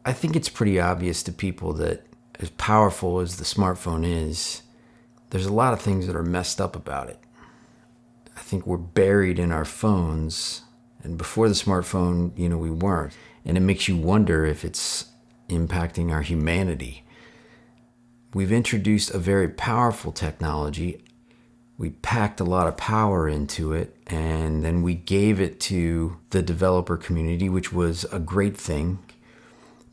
I think it's pretty obvious to people that as powerful as the smartphone is, there's a lot of things that are messed up about it. I think we're buried in our phones, and before the smartphone, we weren't. And it makes you wonder if it's impacting our humanity. We've introduced a very powerful technology. We packed a lot of power into it, and then we gave it to the developer community, which was a great thing.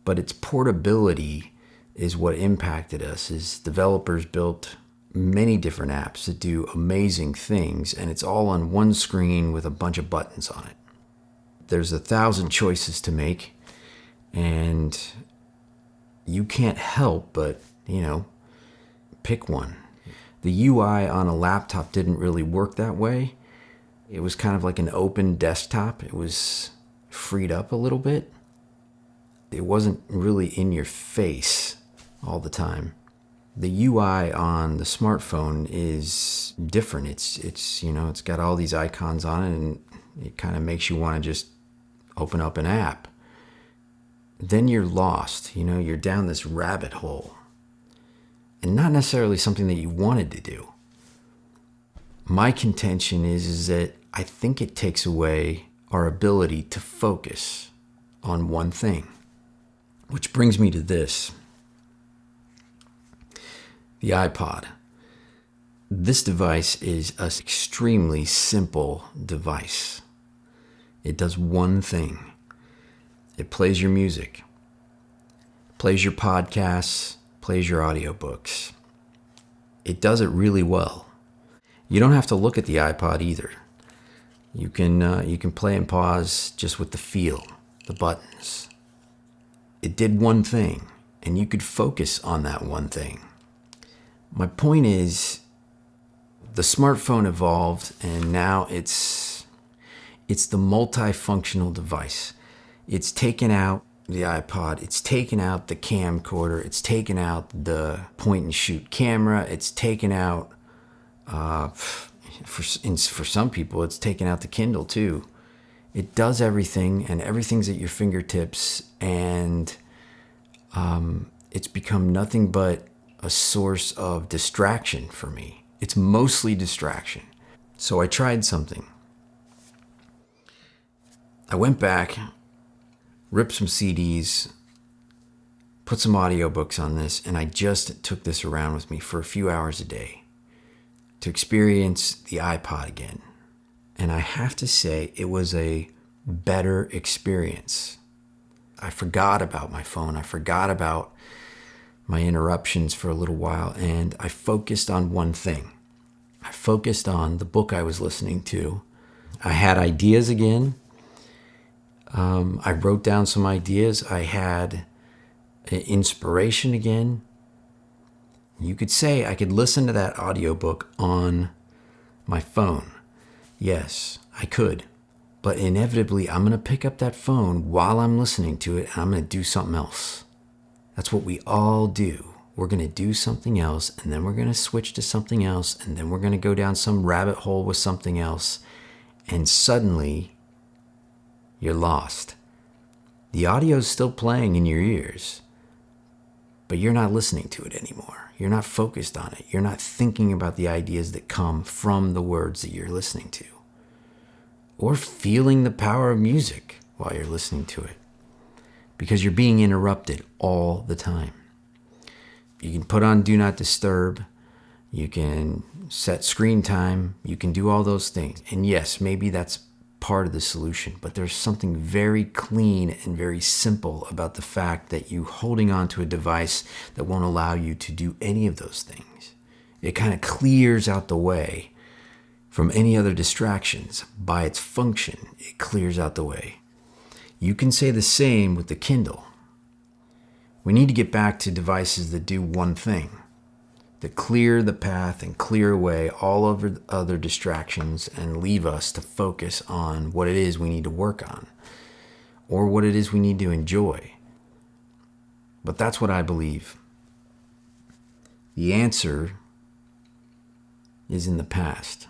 But its portability is what impacted us. As developers built many different apps that do amazing things, and it's all on one screen with a bunch of buttons on it. There's 1,000 choices to make, and you can't help but, pick one. The UI on a laptop didn't really work that way. It was kind of like an open desktop. It was freed up a little bit. It wasn't really in your face all the time. The UI on the smartphone is different. It's got all these icons on it, and it kind of makes you want to just open up an app. Then you're lost. You're down this rabbit hole. And not necessarily something that you wanted to do. My contention is that I think it takes away our ability to focus on one thing. Which brings me to this. The iPod. This device is an extremely simple device. It does one thing. It plays your music, plays your podcasts, plays your audiobooks. It does it really well. You don't have to look at the iPod either. You can play and pause just with the feel, the buttons. It did one thing, and you could focus on that one thing. My point is, the smartphone evolved, and now it's the multifunctional device. It's taken out the iPod, it's taken out the camcorder, it's taken out the point and shoot camera, it's taken out, for some people, it's taken out the Kindle too. It does everything, and everything's at your fingertips, and it's become nothing but a source of distraction for me. It's mostly distraction. So I tried something. I went back, ripped some CDs, put some audiobooks on this, and I just took this around with me for a few hours a day to experience the iPod again. And I have to say, it was a better experience. I forgot about my phone. I forgot about my interruptions for a little while, and I focused on one thing. I focused on the book I was listening to. I had ideas again. I wrote down some ideas. I had inspiration again. You could say I could listen to that audiobook on my phone. Yes, I could. But inevitably, I'm going to pick up that phone while I'm listening to it, and I'm going to do something else. That's what we all do. We're going to do something else, and then we're going to switch to something else, and then we're going to go down some rabbit hole with something else, and suddenly, you're lost. The audio's still playing in your ears, but you're not listening to it anymore. You're not focused on it. You're not thinking about the ideas that come from the words that you're listening to, or feeling the power of music while you're listening to it, because you're being interrupted all the time. You can put on Do Not Disturb. You can set screen time. You can do all those things. And yes, maybe that's part of the solution, but there's something very clean and very simple about the fact that you holding on to a device that won't allow you to do any of those things. It kind of clears out the way from any other distractions. By its function, it clears out the way. You can say the same with the Kindle. We need to get back to devices that do one thing, that clear the path and clear away all of the other distractions and leave us to focus on what it is we need to work on or what it is we need to enjoy. But that's what I believe. The answer is in the past.